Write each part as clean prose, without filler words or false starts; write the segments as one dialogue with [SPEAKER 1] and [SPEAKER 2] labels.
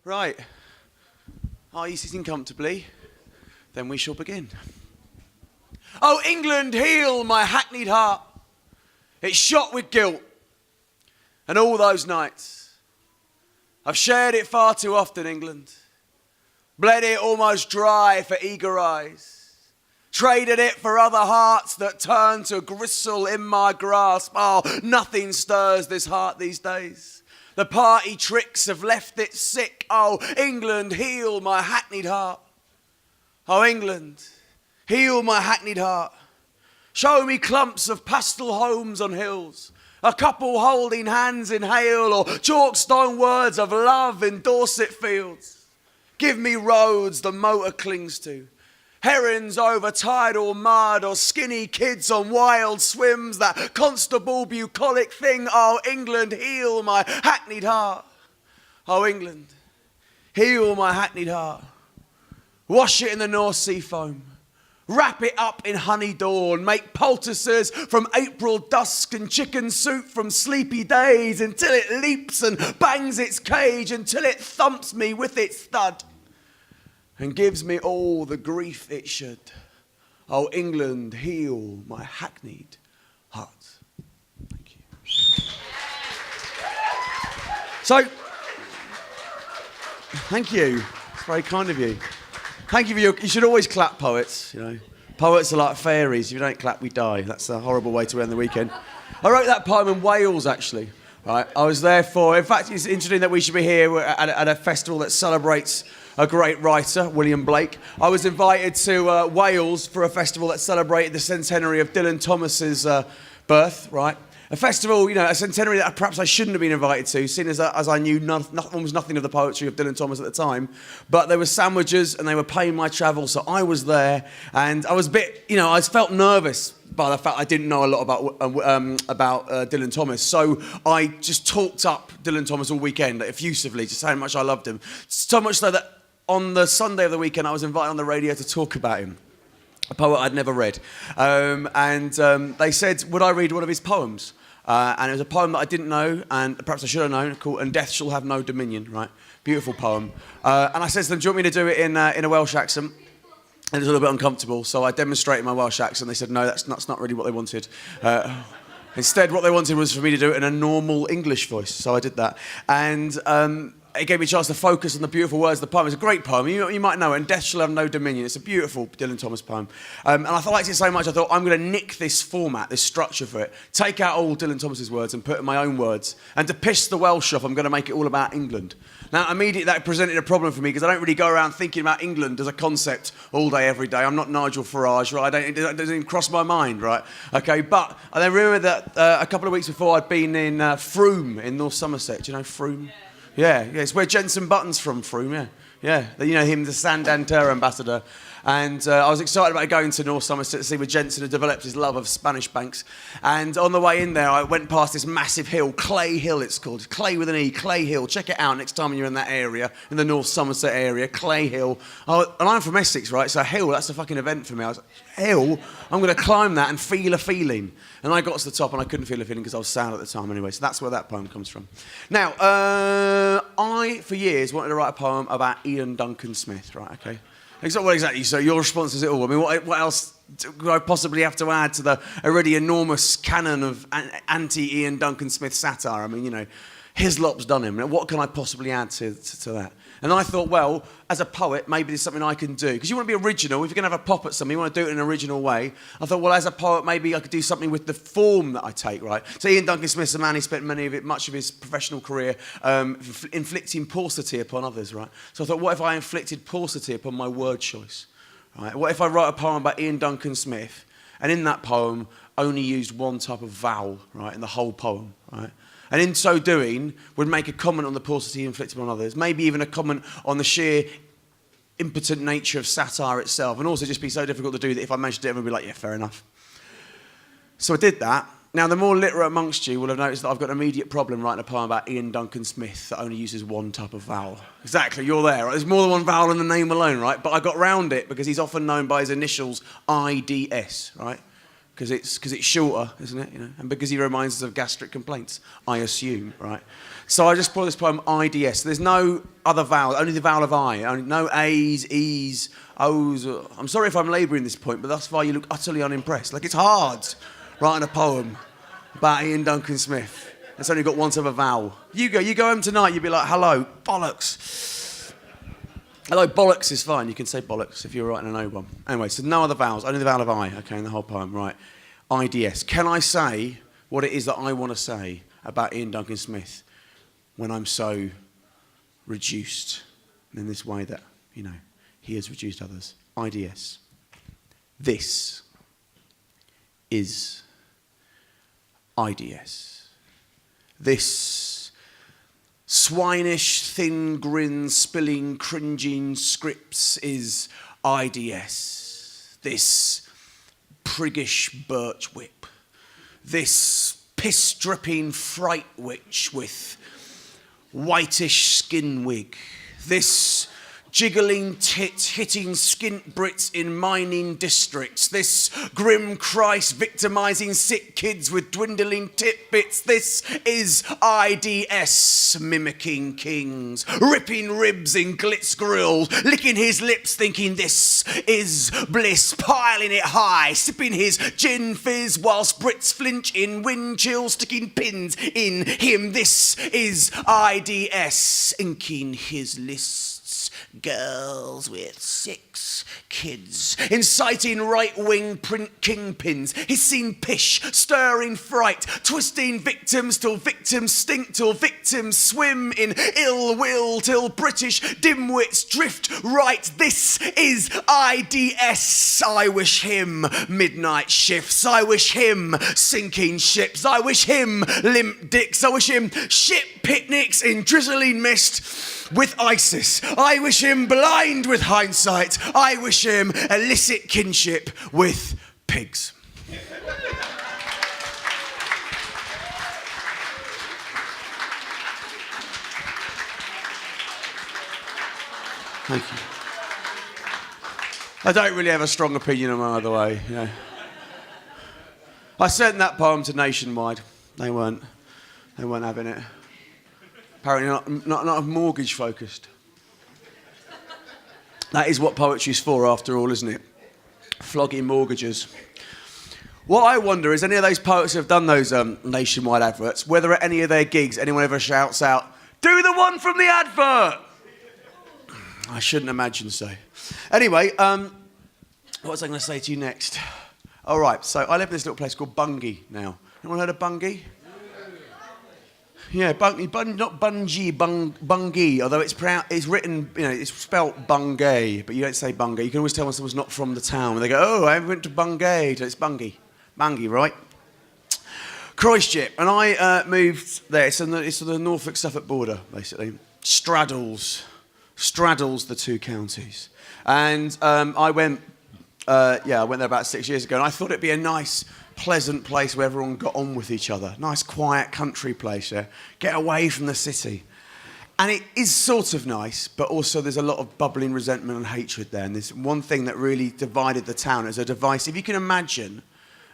[SPEAKER 1] Right. Are you sitting comfortably? Then we shall begin. Oh, England, heal my hackneyed heart. It's shot with guilt. And all those nights, I've shared it far too often, England. Bled it almost dry for eager eyes. Traded it for other hearts that turn to gristle in my grasp. Oh, nothing stirs this heart these days. The party tricks have left it sick. Oh, England, heal my hackneyed heart. Oh, England, heal my hackneyed heart. Show me clumps of pastel homes on hills, a couple holding hands in hail, or chalkstone words of love in Dorset fields. Give me roads the motor clings to, herons over tidal mud, or skinny kids on wild swims, that constable bucolic thing. Oh, England, heal my hackneyed heart. Oh, England, heal my hackneyed heart. Wash it in the North Sea foam. Wrap it up in honey dawn. Make poultices from April dusk and chicken soup from sleepy days, until it leaps and bangs its cage, until it thumps me with its thud and gives me all the grief it should. Oh, England, heal my hackneyed heart. Thank you. So, thank you. It's very kind of you. Thank you for you should always clap, poets, you know. Poets are like fairies. If you don't clap, we die. That's a horrible way to end the weekend. I wrote that poem in Wales, actually. Right? I was there in fact, it's interesting that we should be here at a festival that celebrates a great writer, William Blake. I was invited to Wales for a festival that celebrated the centenary of Dylan Thomas's birth, right? A festival, you know, a centenary that perhaps I shouldn't have been invited to, seeing as I knew almost nothing of the poetry of Dylan Thomas at the time. But there were sandwiches and they were paying my travel, so I was there. And I was a bit, you know, I felt nervous by the fact I didn't know a lot about Dylan Thomas. So I just talked up Dylan Thomas all weekend, effusively, just how much I loved him. So much so that on the Sunday of the weekend, I was invited on the radio to talk about him. A poet I'd never read. They said, would I read one of his poems? And it was a poem that I didn't know, and perhaps I should have known, called "And Death Shall Have No Dominion," right? Beautiful poem. And I said to them, do you want me to do it in a Welsh accent? And it was a little bit uncomfortable, so I demonstrated my Welsh accent. They said, no, that's not really what they wanted. Instead, what they wanted was for me to do it in a normal English voice, so I did that. And it gave me a chance to focus on the beautiful words of the poem. It's a great poem. You might know it, "And Death Shall Have No Dominion." It's a beautiful Dylan Thomas poem. And I liked it so much, I thought, I'm going to nick this format, this structure for it, take out all Dylan Thomas's words and put in my own words. And to piss the Welsh off, I'm going to make it all about England. Now, immediately that presented a problem for me, because I don't really go around thinking about England as a concept all day, every day. I'm not Nigel Farage, right? It doesn't even cross my mind, right? Okay, but I then remember that a couple of weeks before, I'd been in Frome in North Somerset. Do you know Frome? Yeah, it's where Jensen Button's from, Frome, yeah. You know him, the Santander ambassador. And I was excited about going to North Somerset to see where Jensen had developed his love of Spanish banks. And on the way in there, I went past this massive hill, Clay Hill it's called. Clay with an E, Clay Hill. Check it out next time you're in that area, in the North Somerset area, Clay Hill. And I'm from Essex, right? So hill, that's a fucking event for me. I was like, hill? I'm going to climb that and feel a feeling. And I got to the top and I couldn't feel a feeling because I was sad at the time anyway. So that's where that poem comes from. Now, I, for years, wanted to write a poem about Ian Duncan Smith, right, okay? Well, exactly. So your response is it all. I mean, what else do I possibly have to add to the already enormous canon of anti-Ian Duncan Smith satire? I mean, you know, Hislop's done him. What can I possibly add to that? And I thought, well, as a poet, maybe there's something I can do. Because you want to be original. If you're going to have a pop at something, you want to do it in an original way. I thought, well, as a poet, maybe I could do something with the form that I take, right? So Ian Duncan Smith's a man who spent much of his professional career inflicting paucity upon others, right? So I thought, what if I inflicted paucity upon my word choice? Right? What if I wrote a poem about Ian Duncan Smith, and in that poem only used one type of vowel, right, in the whole poem, right? And in so doing, would make a comment on the paucity inflicted on others, maybe even a comment on the sheer impotent nature of satire itself, and also just be so difficult to do that if I managed to do it, everyone would be like, yeah, fair enough. So I did that. Now, the more literate amongst you will have noticed that I've got an immediate problem writing a poem about Ian Duncan Smith that only uses one type of vowel. Exactly, you're there, right? There's more than one vowel in the name alone, right? But I got round it because he's often known by his initials IDS, right? Because it's shorter, isn't it? You know? And because he reminds us of gastric complaints, I assume, right? So I just brought this poem IDS. There's no other vowels, only the vowel of I. No A's, E's, O's. I'm sorry if I'm labouring this point, but thus far you look utterly unimpressed. Like, it's hard writing a poem about Ian Duncan Smith. It's only got one type of vowel. You go home tonight, you'll be like, hello, bollocks. Hello, bollocks is fine. You can say bollocks if you're writing an O one. Anyway, so no other vowels, only the vowel of I, okay, in the whole poem, right. IDS. Can I say what it is that I want to say about Ian Duncan Smith when I'm so reduced in this way that, you know, he has reduced others? IDS. This is IDS. This swinish, thin grin, spilling, cringing scripts is IDS. This priggish birch whip. This piss-dripping fright witch with whitish skin wig. This jiggling tit hitting skint Brits in mining districts. This grim Christ victimising sick kids with dwindling tit-bits. This is IDS mimicking kings, ripping ribs in Glitz grills, licking his lips thinking this is bliss, piling it high, sipping his gin fizz whilst Brits flinch in wind chill, sticking pins in him. This is IDS inking his lists. Girls with 6 kids, inciting right-wing print kingpins, hissing pish, stirring fright, twisting victims till victims stink, till victims swim in ill will, till British dimwits drift right. This is IDS. I wish him midnight shifts. I wish him sinking ships. I wish him limp dicks. I wish him ship picnics in drizzling mist with ISIS. I wish him blind with hindsight. I wish him illicit kinship with pigs. Thank you. I don't really have a strong opinion on either way, you know. I sent that poem to Nationwide. They weren't having it. Apparently not mortgage focused. That is what poetry's for, after all, isn't it? Flogging mortgages. What I wonder is, any of those poets who have done those Nationwide adverts, whether at any of their gigs anyone ever shouts out, "Do the one from the advert!" I shouldn't imagine so. Anyway, what was I going to say to you next? All right, so I live in this little place called Bungay now. Anyone heard of Bungay? Yeah, not Bungay, Bungay, although it's written, you know, it's spelt Bungay, but you don't say Bungay. You can always tell when someone's not from the town. When they go, "Oh, I went to Bungay." So it's Bungay. Bungay, right? Christchurch. And I moved there. It's on the Norfolk-Suffolk border, basically. Straddles the two counties. And I went there about 6 years ago, and I thought it'd be a nice, pleasant place where everyone got on with each other. Nice, quiet country place, yeah? Get away from the city. And it is sort of nice, but also there's a lot of bubbling resentment and hatred there. And there's one thing that really divided the town as a divisive. If you can imagine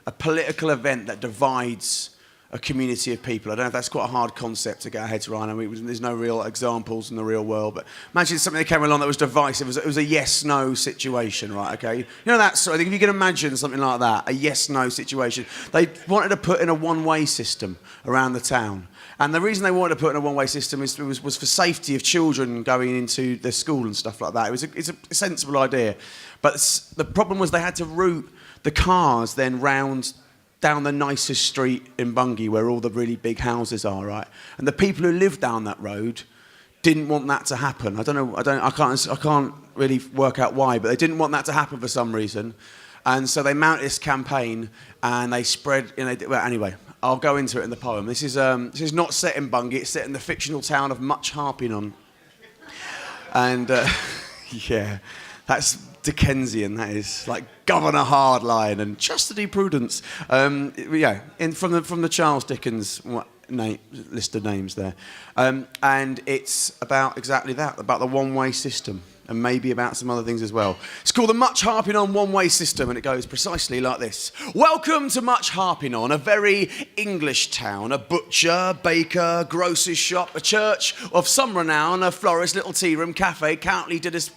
[SPEAKER 1] a political event that divides a community of people. I don't know if that's quite a hard concept to get our heads around. I mean, there's no real examples in the real world, but imagine something that came along that was divisive. It was a yes-no situation, right, okay? You know that sort of thing. If you can imagine something like that, a yes-no situation. They wanted to put in a one-way system around the town. And the reason they wanted to put in a one-way system was for safety of children going into their school and stuff like that. It's a sensible idea. But the problem was they had to route the cars then round down the nicest street in Bungay where all the really big houses are, right? And the people who lived down that road didn't want that to happen. I can't really work out why, but they didn't want that to happen for some reason. And so they mounted this campaign and they spread, well, anyway, I'll go into it in the poem. This is not set in Bungay, it's set in the fictional town of Much Harpington. And yeah, that's Dickensian, that is, like Governor Hardline and Chastity Prudence. From the Charles Dickens list of names there. And it's about exactly that, about the one-way system, and maybe about some other things as well. It's called the Much Harping On One-Way System, and it goes precisely like this. Welcome to Much Harping On, a very English town, a butcher, baker, grocer's shop, a church of some renown, a florist, little tea room, cafe, countless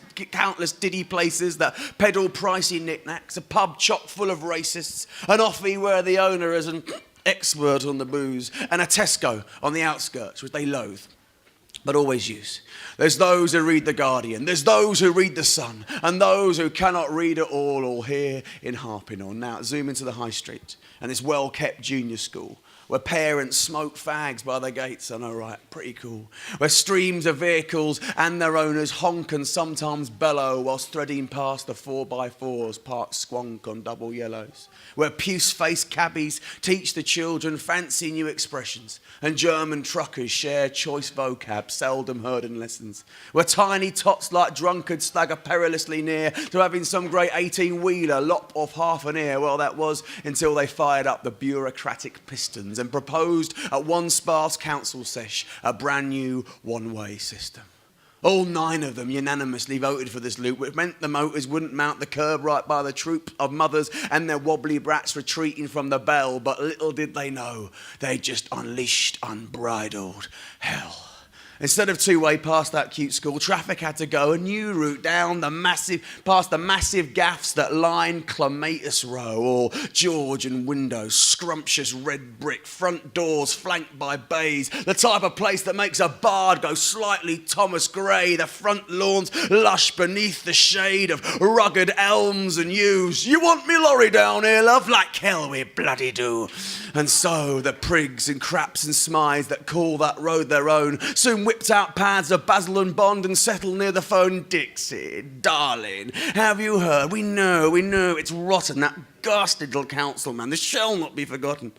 [SPEAKER 1] diddy places that peddle pricey knickknacks, a pub chock full of racists, an offie where the owner is an expert on the booze, and a Tesco on the outskirts, which they loathe, but always use. There's those who read The Guardian, there's those who read The Sun, and those who cannot read at all here in Harping On. Now, zoom into the high street, and this well-kept junior school, where parents smoke fags by the gates. I know, right? Pretty cool. Where streams of vehicles and their owners honk and sometimes bellow whilst threading past the 4x4s parked squonk on double yellows. Where puce-faced cabbies teach the children fancy new expressions and German truckers share choice vocab seldom heard in lessons. Where tiny tots like drunkards stagger perilously near to having some great 18-wheeler lop off half an ear. Well, that was until they fired up the bureaucratic pistons and proposed at one sparse council sesh a brand new one-way system. All 9 of them unanimously voted for this loop, which meant the motors wouldn't mount the curb right by the troop of mothers and their wobbly brats retreating from the bell. But little did they know, they just unleashed unbridled hell. Instead of two-way past that cute school, traffic had to go a new route down past the massive gaffs that line Clematis Row, or George and Windows, scrumptious red brick front doors flanked by bays, the type of place that makes a bard go slightly Thomas Gray, the front lawns lush beneath the shade of rugged elms and yews. You want me lorry down here, love? Like hell we bloody do. And so the prigs and craps and smides that call that road their own soon whipped out pads of Basil and Bond and settled near the phone. Dixie, darling, have you heard? We know, it's rotten, that ghastly little council man. This shall not be forgotten.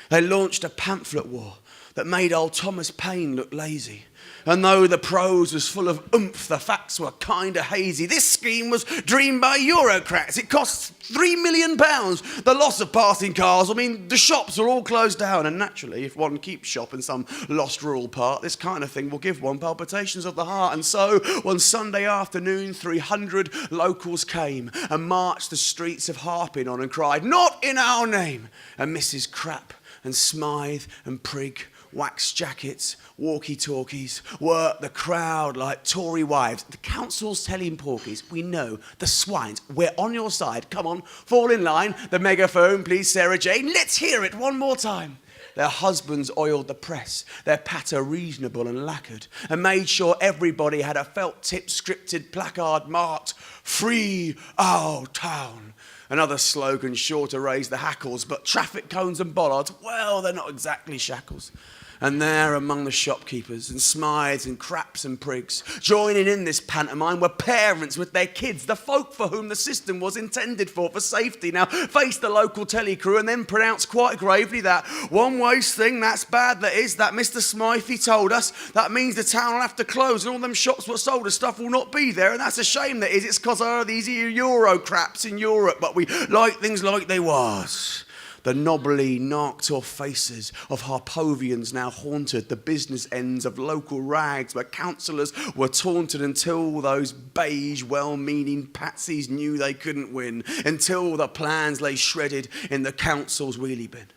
[SPEAKER 1] They launched a pamphlet war that made old Thomas Paine look lazy. And though the prose was full of oomph, the facts were kind of hazy. This scheme was dreamed by Eurocrats. It costs £3 million. The loss of passing cars, the shops are all closed down. And naturally, if one keeps shop in some lost rural part, this kind of thing will give one palpitations of the heart. And so, one Sunday afternoon, 300 locals came and marched the streets of Harping On and cried, "Not in our name!" And Mrs. Crap and Smythe and Prig, wax jackets, walkie-talkies, work the crowd like Tory wives. The council's telling porkies, we know, the swines, we're on your side. Come on, fall in line. The megaphone, please, Sarah Jane. Let's hear it one more time. Their husbands oiled the press, their patter reasonable and lacquered, and made sure everybody had a felt-tip scripted placard marked, "Free our town." Another slogan sure to raise the hackles, but traffic cones and bollards, well, they're not exactly shackles. And there among the shopkeepers and Smythes and Craps and Prigs, joining in this pantomime were parents with their kids, the folk for whom the system was intended for safety. Now face the local telly crew and then pronounce quite gravely that one-way thing, that's bad, that is, that Mr. Smythe, he told us, that means the town will have to close and all them shops what sold us stuff will not be there, and that's a shame, that is. It's because of these Eurocrats in Europe, but we like things like they was. The knobbly, knocked-off faces of Harpovians now haunted the business ends of local rags where councillors were taunted until those beige, well-meaning patsies knew they couldn't win, until the plans lay shredded in the council's wheelie bin.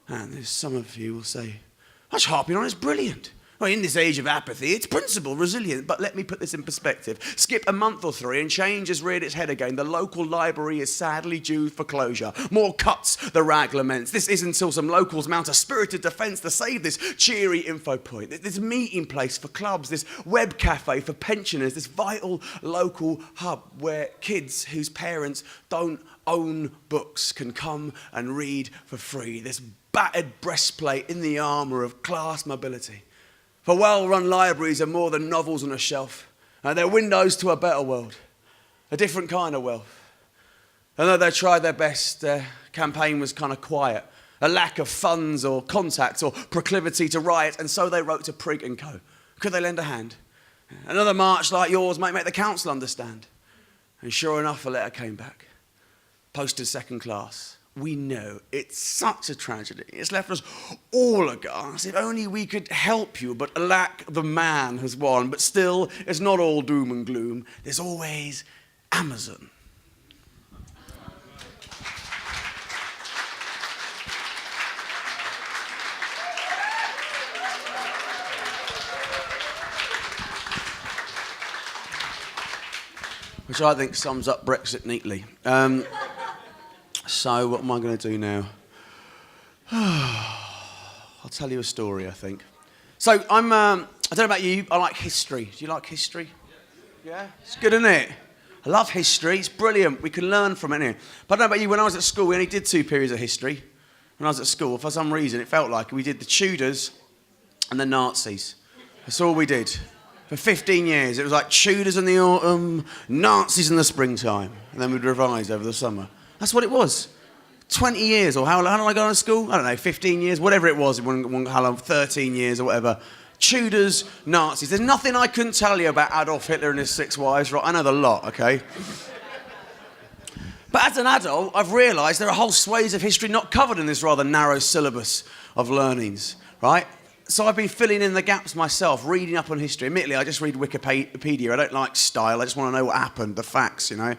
[SPEAKER 1] And some of you will say, "That's Harping On, it's brilliant." Well, in this age of apathy, it's principle, resilient. But let me put this in perspective. Skip a month or 3 and change has reared its head again. The local library is sadly due for closure. More cuts, the rag laments. This is until some locals mount a spirited defence to save this cheery info point. This meeting place for clubs, this web cafe for pensioners, this vital local hub where kids whose parents don't own books can come and read for free. This battered breastplate in the armour of class mobility. For well-run libraries are more than novels on a shelf. They're windows to a better world, a different kind of wealth. And though they tried their best, their campaign was kind of quiet. A lack of funds or contacts or proclivity to riot, and so they wrote to Prig and Co. Could they lend a hand? Another march like yours might make the council understand. And sure enough, a letter came back. Posted second class. we know it's such a tragedy. It's left us all aghast. If only we could help you, but alack, the man has won. But still, it's not all doom and gloom. There's always Amazon. Which I think sums up Brexit neatly. So what am I going to do now? I'll tell you a story, I think. So I don't know about you, I like history. Do you like history? Yeah? It's good, isn't it? I love history, it's brilliant. We can learn from it, innit? But I don't know about you, when I was at school, we only did 2 periods of history. When I was at school, for some reason, it felt like we did the Tudors and the Nazis. That's all we did. For 15 years, it was like Tudors in the autumn, Nazis in the springtime, and then we'd revise over the summer. That's what it was. 20 years, or how long did I go to school? I don't know, 15 years, whatever it was, how long, 13 years or whatever. Tudors, Nazis. There's nothing I couldn't tell you about Adolf Hitler and his 6 wives, right? I know the lot, okay? But as an adult, I've realised there are whole swathes of history not covered in this rather narrow syllabus of learnings, right? So I've been filling in the gaps myself, reading up on history. Admittedly, I just read Wikipedia. I don't like style. I just want to know what happened, the facts, you know.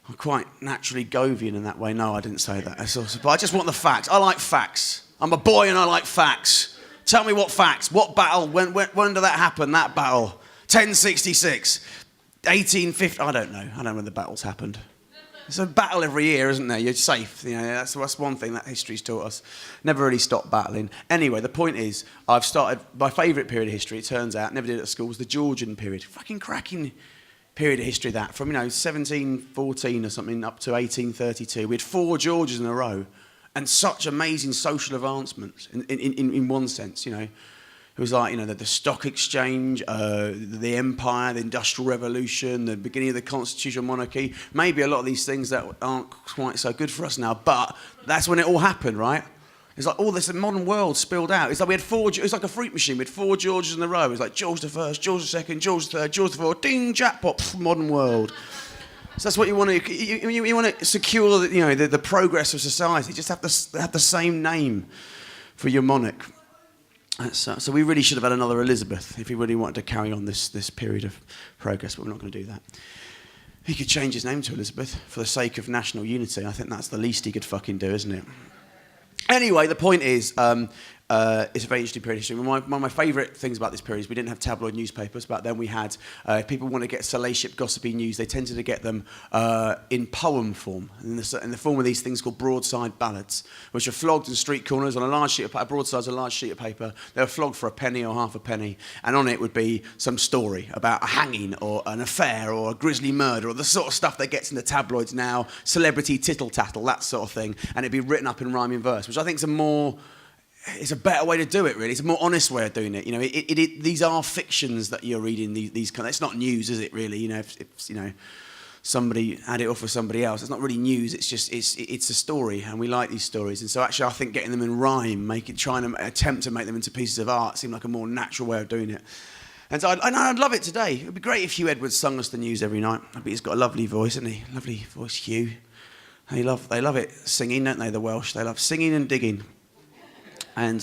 [SPEAKER 1] I'm quite naturally Govian in that way. No, I didn't say that. But I just want the facts. I like facts. I'm a boy and I like facts. Tell me what facts. What battle? When did that happen, that battle? 1066. 1850. I don't know. I don't know when the battles happened. There's a battle every year, isn't there? You're safe. You know, that's one thing that history's taught us. Never really stopped battling. Anyway, the point is, I've started my favourite period of history. It turns out, never did it at school, was the Georgian period. Fucking cracking period of history. That from 1714 or something up to 1832. We had 4 Georges in a row, and such amazing social advancements in one sense. You know, it was like, you know, the stock exchange, the empire, the industrial revolution, the beginning of the constitutional monarchy. Maybe a lot of these things that aren't quite so good for us now, but that's when it all happened, right? It's like all this modern world spilled out. It's like we had 4. It was like a fruit machine. We had 4 Georges in a row. It was like George I, George II, George III, George IV. Ding, jackpot, modern world. So that's what you want to. You want to secure, the progress of society. You just have the same name for your monarch. So we really should have had another Elizabeth if we really wanted to carry on this period of progress, but we're not going to do that. He could change his name to Elizabeth for the sake of national unity. I think that's the least he could fucking do, isn't it? Anyway, the point is, it's a very interesting period of history. One of my favourite things about this period is we didn't have tabloid newspapers. Back then we had, if people want to get salacious, gossipy news, they tended to get them in poem form, in the form of these things called broadside ballads, which are flogged in street corners on a large sheet of paper. Broadside's a large sheet of paper. They were flogged for a penny or half a penny, and on it would be some story about a hanging or an affair or a grisly murder or the sort of stuff that gets in the tabloids now, celebrity tittle-tattle, that sort of thing, and it'd be written up in rhyming verse, which I think is it's a better way to do it, really. It's a more honest way of doing it. You know, these are fictions that you're reading. These kind of, it's not news, is it? Really, you know, if somebody had it off for somebody else, it's not really news. It's just it's a story, and we like these stories. And so, actually, I think getting them in rhyme, trying to attempt to make them into pieces of art, seemed like a more natural way of doing it. And so, I'd love it today. It'd be great if Hugh Edwards sung us the news every night. I bet he's got a lovely voice, hasn't he? Lovely voice, Hugh. They love it singing, don't they? The Welsh, they love singing and digging. And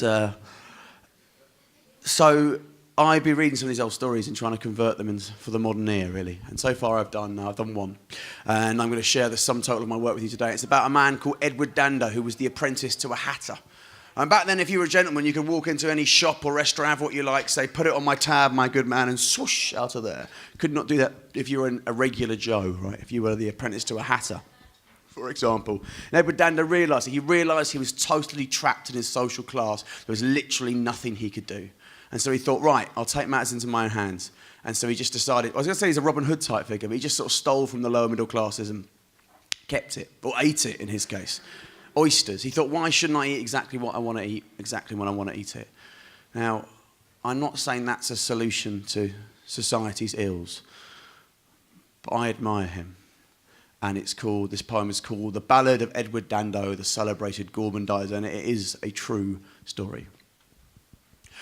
[SPEAKER 1] so I'd be reading some of these old stories and trying to convert them for the modern ear, really. And so far I've done one. And I'm going to share the sum total of my work with you today. It's about a man called Edward Danda, who was the apprentice to a hatter. And back then, if you were a gentleman, you could walk into any shop or restaurant, have what you like, say, put it on my tab, my good man, and swoosh, out of there. Could not do that if you were a regular Joe, right? If you were the apprentice to a hatter, for example. And Edward Danda realised he was totally trapped in his social class. There was literally nothing he could do. And so he thought, right, I'll take matters into my own hands. And so he just decided, I was going to say he's a Robin Hood type figure, but he just sort of stole from the lower middle classes and kept it, or ate it in his case. Oysters. He thought, why shouldn't I eat exactly what I want to eat, exactly when I want to eat it? Now, I'm not saying that's a solution to society's ills, but I admire him. And this poem is called The Ballad of Edward Dando, the Celebrated Gormandizer, and it is a true story.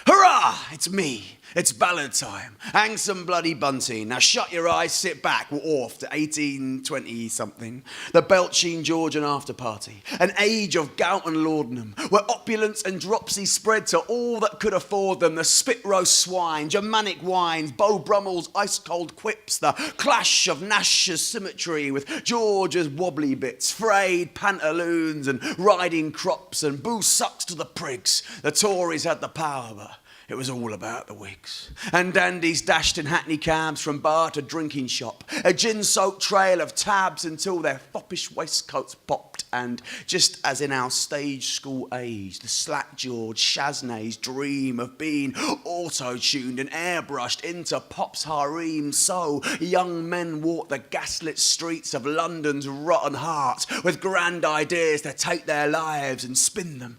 [SPEAKER 1] Hurrah! Ah, it's me. It's ballad time. Hang some bloody bunting. Now shut your eyes, sit back. We're off to 1820-something. The Belching Georgian after party. An age of gout and laudanum, where opulence and dropsy spread to all that could afford them. The spit roast swine, Germanic wines, Beau Brummel's ice-cold quips, the clash of Nash's symmetry with George's wobbly bits, frayed pantaloons and riding crops and boo sucks to the prigs. The Tories had the power, but it was all about the Whigs. And dandies dashed in hackney cabs from bar to drinking shop, a gin-soaked trail of tabs until their foppish waistcoats popped. And just as in our stage school age, the slack George Chaznay's dream of being auto-tuned and airbrushed into pop's harem, so young men walked the gaslit streets of London's rotten heart with grand ideas to take their lives and spin them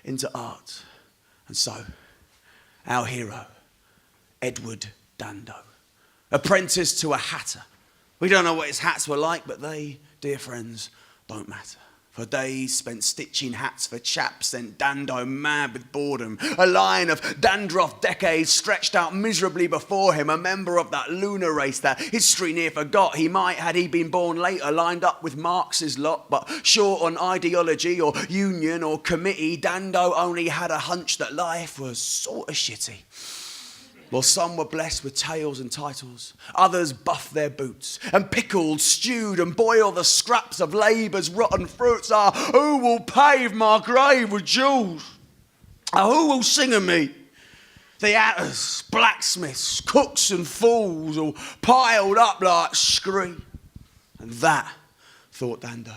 [SPEAKER 1] into art. And so, our hero, Edward Dando, apprentice to a hatter. We don't know what his hats were like, but they, dear friends, don't matter. For days spent stitching hats for chaps sent Dando mad with boredom. A line of dandruff decades stretched out miserably before him, a member of that lunar race that history near forgot. He might, had he been born later, lined up with Marx's lot, but short on ideology or union or committee, Dando only had a hunch that life was sort of shitty. Well, some were blessed with tails and titles. Others buffed their boots and pickled, stewed and boiled the scraps of labour's rotten fruits. Ah, who will pave my grave with jewels? Ah, who will sing of me? The hatters, blacksmiths, cooks and fools all piled up like scree. And that, thought Dando,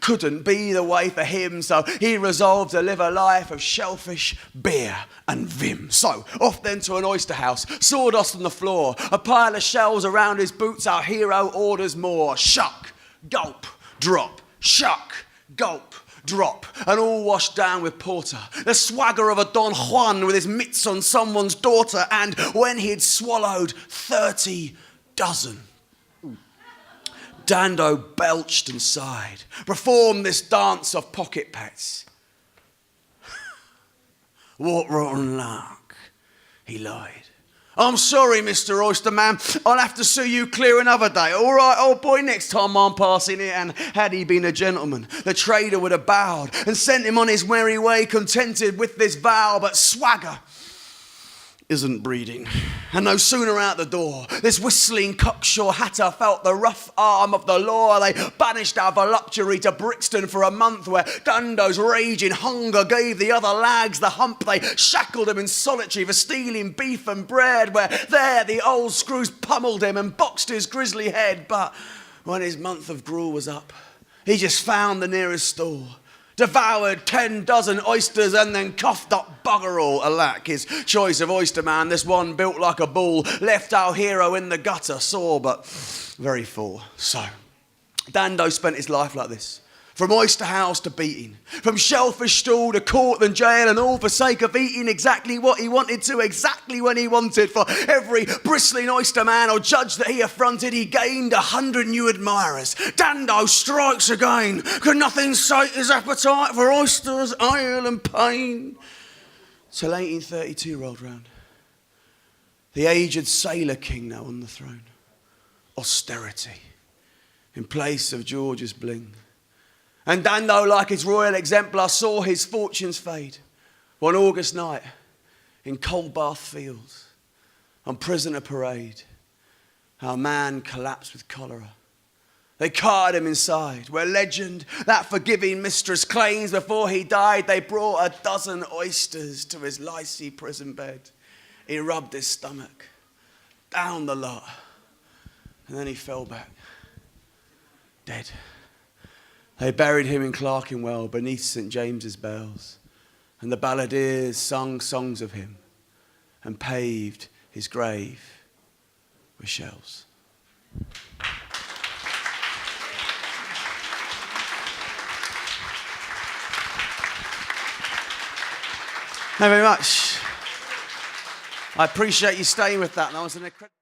[SPEAKER 1] couldn't be the way for him, so he resolved to live a life of shellfish, beer and vim. So, off then to an oyster house, sawdust on the floor, a pile of shells around his boots, our hero orders more. Shuck, gulp, drop, shuck, gulp, drop, and all washed down with porter. The swagger of a Don Juan with his mitts on someone's daughter, and when he'd swallowed 30 dozen, Dando belched and sighed, performed this dance of pocket pets. What rotten luck, he lied. I'm sorry, Mr. Oysterman, I'll have to sue you clear another day. All right, old boy, next time I'm passing it. And had he been a gentleman, the trader would have bowed and sent him on his merry way, contented with this vow. But swagger isn't breeding. And no sooner out the door, this whistling cocksure hatter felt the rough arm of the law. They banished our voluptuary to Brixton for a month, where Dando's raging hunger gave the other lags the hump. They shackled him in solitary for stealing beef and bread, where there the old screws pummeled him and boxed his grisly head. But when his month of gruel was up, he just found the nearest store, devoured 10 dozen oysters and then coughed up bugger all. Alack, his choice of oyster man, this one built like a bull, left our hero in the gutter, sore but very full. So, Dando spent his life like this. From oyster house to beating, from shellfish stall to court and jail, and all for sake of eating exactly what he wanted to, exactly when he wanted. For every bristling oyster man or judge that he affronted, he gained 100 new admirers. Dando strikes again. Could nothing sate his appetite for oysters, ale and pain? Till 1832 rolled round. The aged sailor king now on the throne. Austerity in place of George's bling. And Dando, like his royal exemplar, saw his fortunes fade. One August night, in Coldbath Fields, on prisoner parade, our man collapsed with cholera. They carted him inside, where legend, that forgiving mistress, claims before he died they brought a dozen oysters to his licey prison bed. He rubbed his stomach, down the lot, and then he fell back, dead. They buried him in Clerkenwell beneath St. James's bells, and the balladeers sung songs of him and paved his grave with shells. Thank you very much. I appreciate you staying with that. That was an incredible...